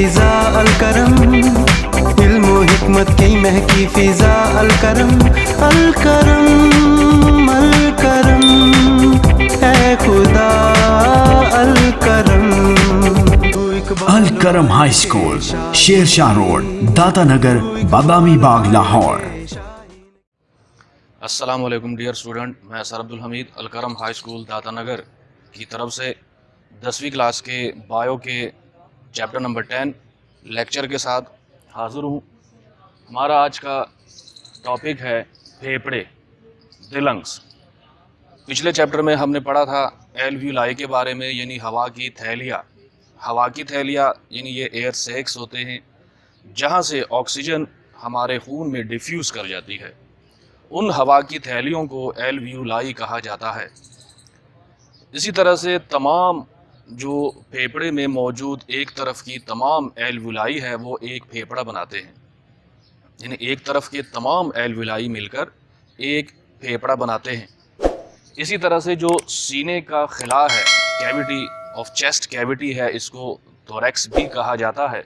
फिजा अलकरम, इल्म व हिकमत की महकी फिजा अलकरम, अलकरम अलकरम ऐ खुदा Alkaram. Alkaram high school, Shershah road, Data Nagar, Badami Bagh, Lahore. अस्सलाम वालेकुम डियर स्टूडेंट, मैं sir Abdul Hamid Alkaram high school Data Nagar की तरफ से 10वीं क्लास के बायो के चैप्टर नंबर 10 लेक्चर के साथ हाज़िर हूँ। हमारा आज का टॉपिक है फेफड़े, द लंग्स। पिछले चैप्टर में हमने पढ़ा था एल्वियोलाई के बारे में, यानी हवा की थैलियाँ। हवा की थैलियाँ यानी ये एयर सैक्स होते हैं जहाँ से ऑक्सीजन हमारे खून में डिफ्यूज़ कर जाती है। उन हवा की थैलियों को एल्वियोलाई कहा जाता है। इसी तरह से तमाम जो फेफड़े में मौजूद एक तरफ की तमाम एल्वियोलाई है वो एक फेफड़ा बनाते हैं, यानी एक तरफ के तमाम एल्वियोलाई मिलकर एक फेफड़ा बनाते हैं। इसी तरह से जो सीने का खिला है, कैविटी ऑफ चेस्ट कैविटी है, इसको थोरैक्स भी कहा जाता है।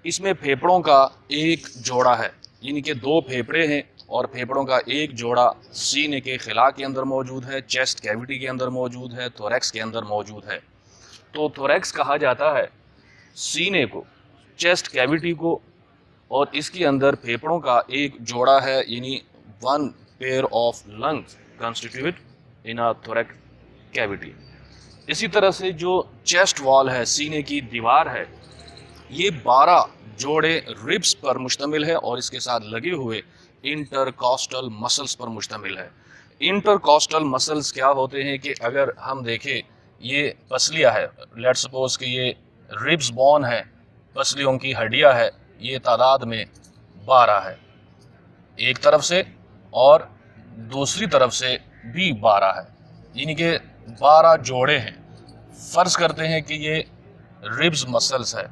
इसमें फेफड़ों का एक जोड़ा है, यानी कि दो फेफड़े हैं और फेफड़ों का एक जोड़ा सीने के खिला के अंदर मौजूद है, चेस्ट कैविटी के अंदर मौजूद है, थोरैक्स के अंदर मौजूद है। तो थोरैक्स कहा जाता है सीने को, चेस्ट कैविटी को, और इसके अंदर फेफड़ों का एक जोड़ा है, यानी one pair of lungs constitute in a thoracic cavity. इसी तरह से जो चेस्ट वॉल है, सीने की दीवार है, ये 12 जोड़े रिब्स पर मुश्तमिल है और इसके साथ लगे हुए इंटरकॉस्टल मसल्स पर मुश्तमिल है। इंटरकॉस्टल मसल्स क्या होते हैं कि अगर हम देखें, ये पसलियाँ है, लेट सपोज कि ये रिब्स बोन है, पसलियों की हड्डियाँ है, ये तादाद में 12 है एक तरफ से, और दूसरी तरफ से भी 12 है, यानी कि 12 जोड़े हैं। फ़र्ज़ करते हैं कि ये रिब्स मसल्स है,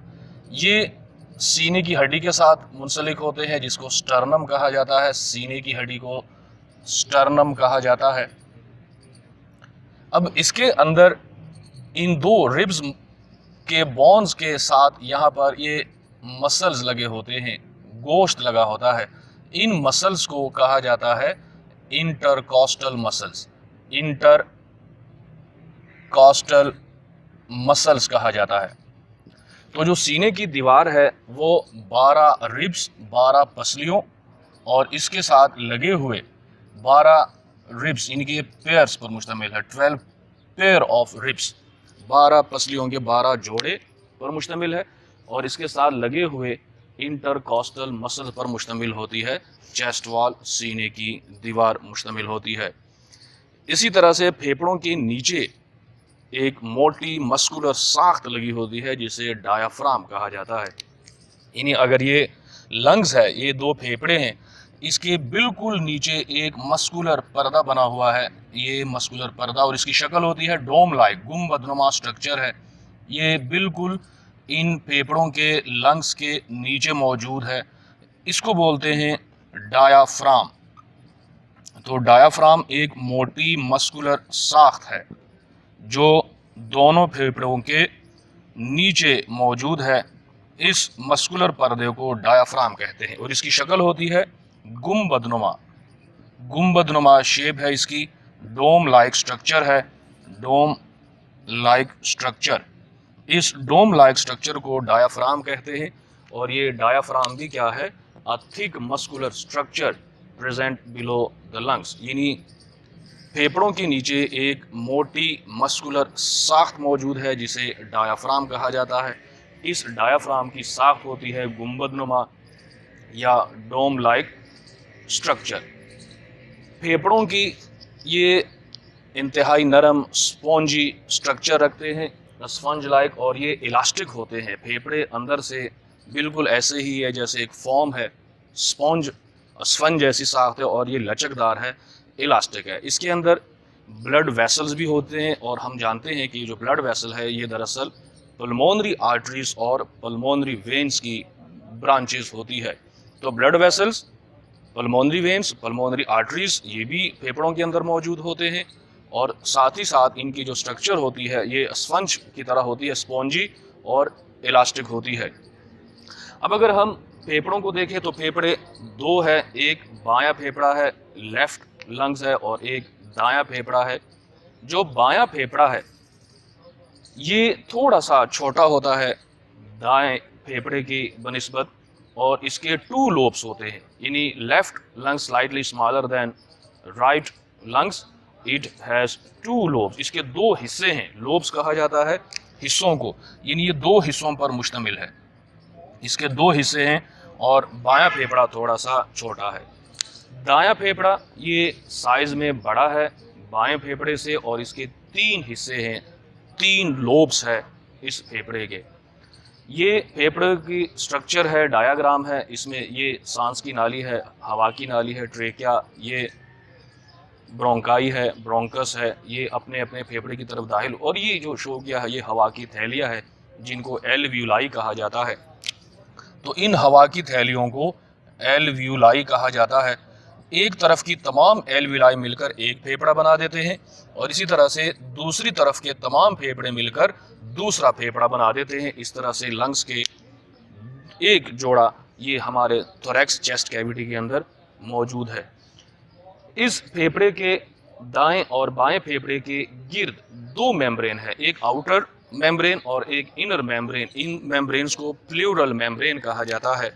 ये सीने की हड्डी के साथ मुंसलिक होते हैं जिसको स्टर्नम कहा जाता है। सीने की हड्डी को स्टर्नम कहा जाता है। अब इसके अंदर इन दो रिब्स के बोन्स के साथ यहाँ पर ये मसल्स लगे होते हैं, गोश्त लगा होता है। इन मसल्स को कहा जाता है इंटरकॉस्टल मसल्स। इंटरकॉस्टल मसल्स कहा जाता है। तो जो सीने की दीवार है वो 12 रिब्स, 12 पसलियों और इसके साथ लगे हुए 12 रिब्स, इनके पेयर्स पर मुश्तमिल है। 12 पेयर ऑफ रिब्स, 12 पसलियों के 12 जोड़े पर मुश्तमिल है और इसके साथ लगे हुए इंटरकॉस्टल मसल पर मुश्तमिल होती है। चेस्ट वॉल, सीने की दीवार मुश्तमिल होती है। इसी तरह से फेफड़ों के नीचे एक मोटी मस्कुलर साख्त लगी होती है जिसे डायाफ्राम कहा जाता है। यानी अगर ये लंग्स है, ये दो फेफड़े हैं, इसके बिल्कुल नीचे एक मस्कुलर पर्दा बना हुआ है। ये मस्कुलर पर्दा और इसकी शक्ल होती है डोम लाइक, गुंबदनुमा स्ट्रक्चर है। ये बिल्कुल इन फेफड़ों के लंग्स के नीचे मौजूद है। इसको बोलते हैं डायाफ्राम। तो डायाफ्राम एक मोटी मस्कुलर साख्त है जो दोनों फेफड़ों के नीचे मौजूद है। इस मस्कुलर पर्दे को डायाफ्राम कहते हैं और इसकी शक्ल होती है गुंबदनुमा। गुंबदनुमा शेप है इसकी, डोम लाइक स्ट्रक्चर है, डोम लाइक स्ट्रक्चर। इस डोम लाइक स्ट्रक्चर को डायाफ्राम कहते हैं और ये डायाफ्राम भी क्या है, a thick muscular structure present below the lungs, यानी फेफड़ों के नीचे एक मोटी मस्कुलर साख्त मौजूद है जिसे डायाफ्राम कहा जाता है। इस डायाफ्राम की साख्त होती है गुंबदनुमा या डोम लाइक स्ट्रक्चर। फेफड़ों की ये इंतहाई नरम स्पॉन्जी स्ट्रक्चर रखते हैं, स्पंज लाइक, और ये इलास्टिक होते हैं। फेफड़े अंदर से बिल्कुल ऐसे ही है जैसे एक फॉर्म है, स्पंज जैसी साख्त है और ये लचकदार है, इलास्टिक है। इसके अंदर ब्लड वेसल्स भी होते हैं और हम जानते हैं कि जो ब्लड वेसल है ये दरअसल पल्मोनरी आर्टरीज और पल्मोनरी वेन्स की ब्रांचेस होती है। तो blood vessels, pulmonary veins, pulmonary arteries, ये भी फेफड़ों के अंदर मौजूद होते हैं और साथ ही साथ इनकी जो स्ट्रक्चर होती है ये स्पंज की तरह होती है, स्पॉन्जी, और इलास्टिक होती है। अब अगर हम फेफड़ों को देखें तो फेफड़े दो है, एक बायां फेफड़ा है, लेफ्ट लंग्स है, और एक दायां फेफड़ा है। जो बायां फेफड़ा है ये थोड़ा सा छोटा होता है दाएं फेफड़े की बनिस्बत, और इसके 2 लोब्स होते हैं, यानी left lungs slightly smaller than right lungs, it has 2 lobes. इसके 2 हिस्से हैं, लोब्स कहा जाता है हिस्सों को, यानी ये 2 हिस्सों पर मुश्तमिल है। इसके 2 हिस्से हैं और बायां फेफड़ा थोड़ा सा छोटा है। दायां फेफड़ा ये साइज में बड़ा है बाएं फेफड़े से, और इसके 3 हिस्से हैं, 3 लोब्स है इस फेफड़े के। ये फेफड़े की स्ट्रक्चर है, डायाग्राम है, इसमें ये सांस की नाली है, हवा की नाली है, ट्रेकिया, ये ब्रोंकाई है, ब्रोंकस है, ये अपने अपने फेफड़े की तरफ दाखिल, और ये जो शो किया है ये हवा की थैलियाँ है जिनको एल्वियोलाई कहा जाता है। तो इन हवा की थैलियों को एल्वियोलाई कहा जाता है। एक तरफ की तमाम एल्वियोलाई मिलकर एक फेफड़ा बना देते हैं, और इसी तरह से दूसरी तरफ के तमाम फेफड़े मिलकर दूसरा फेफड़ा बना देते हैं। इस तरह से लंग्स के एक जोड़ा ये हमारे थोरैक्स चेस्ट कैविटी के अंदर मौजूद है। इस फेफड़े के दाएं और बाएं फेफड़े के गिर्द 2 मेम्ब्रेन है, एक आउटर मेम्ब्रेन और एक इनर मेम्ब्रेन। इन मेम्ब्रेन्स को प्लूरल मेम्ब्रेन कहा जाता है,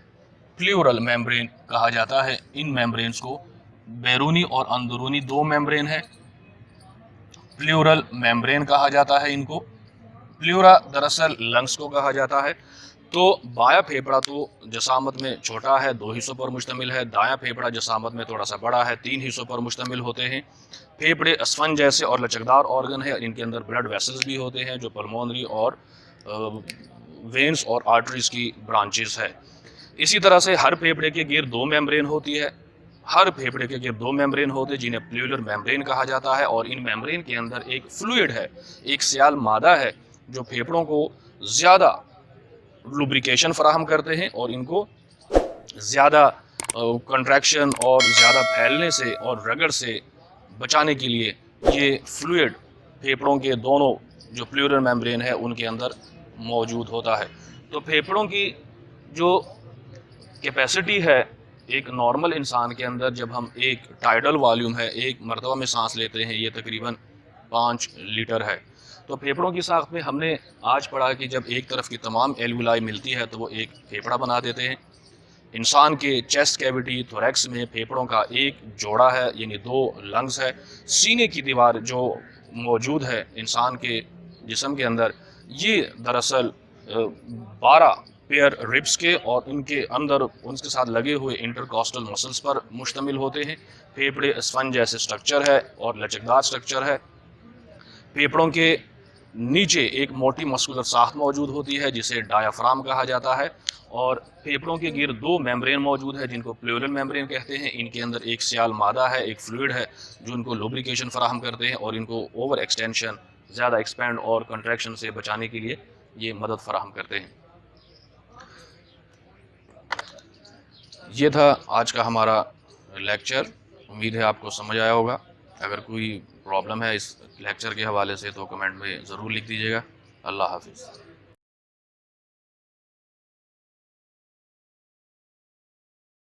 प्लूरल मेम्ब्रेन कहा जाता है इन मेम्ब्रेन्स को। बैरूनी और अंदरूनी 2 मेम्ब्रेन है, प्लूरल मेम्ब्रेन कहा जाता है इनको। प्लूरा दरअसल लंग्स को कहा जाता है। तो बायां फेफड़ा तो जसामत में छोटा है, 2 हिस्सों पर मुश्तमिल है। दायां फेफड़ा जसामत में थोड़ा सा बड़ा है, 3 हिस्सों पर मुश्तमिल होते हैं। फेफड़े स्पंज जैसे और लचकदार ऑर्गन है, इनके अंदर ब्लड वेसल्स भी होते हैं जो पल्मोनरी और वेन्स और आर्टरीज की ब्रांचेस है। इसी तरह से हर फेफड़े के गिर्द 2 मेम्ब्रेन होती है, हर फेफड़े के गिर्द 2 मेम्ब्रेन होते हैं जिन्हें प्लूरल मेम्ब्रेन कहा जाता है। और इन मेम्ब्रेन के अंदर एक फ्लूइड है, एक सियाल मादा है जो फेफड़ों को ज़्यादा लुब्रिकेशन फराहम करते हैं और इनको ज़्यादा कंट्रैक्शन और ज़्यादा फैलने से और रगड़ से बचाने के लिए ये फ्लूइड फेफड़ों के दोनों जो प्लूरल मेम्ब्रेन है उनके अंदर मौजूद होता है। तो फेफड़ों की जो कैपेसिटी है एक नॉर्मल इंसान के अंदर, जब हम एक टाइडल वॉल्यूम है, एक मरतबा में सांस लेते हैं, ये तकरीबन 5 लीटर है। तो फेफड़ों की साख्त में हमने आज पढ़ा कि जब एक तरफ की तमाम एल्वियोलाई मिलती है तो वो एक फेफड़ा बना देते हैं। इंसान के चेस्ट कैविटी थोरैक्स में फेफड़ों का एक जोड़ा है, यानी 2 लंग्स है। सीने की दीवार जो मौजूद है इंसान के जिस्म के अंदर, ये दरअसल 12 पेयर रिब्स के और उनके अंदर उनके साथ लगे हुए इंटरकॉस्टल मसल्स पर मुश्तमिल होते हैं। फेफड़े स्पंज जैसे स्ट्रक्चर है और लचकदार स्ट्रक्चर है। फेफड़ों के नीचे एक मोटी मस्कुलर साख्त मौजूद होती है जिसे डायाफ्राम कहा जाता है, और फेफड़ों के गिर्द 2 मेम्ब्रेन मौजूद है जिनको प्लूरल मेम्ब्रेन कहते हैं। इनके अंदर एक सियाल मादा है, एक फ्लूइड है जो इनको लुब्रिकेशन फराहम करते हैं और इनको ओवर एक्सटेंशन, ज़्यादा एक्सपेंड और कंट्रैक्शन से बचाने के लिए ये मदद फराहम करते हैं। ये था आज का हमारा लेक्चर, उम्मीद है आपको समझ आया होगा। अगर कोई प्रॉब्लम है इस लेक्चर के हवाले से तो कमेंट में ज़रूर लिख दीजिएगा। अल्लाह हाफिज़।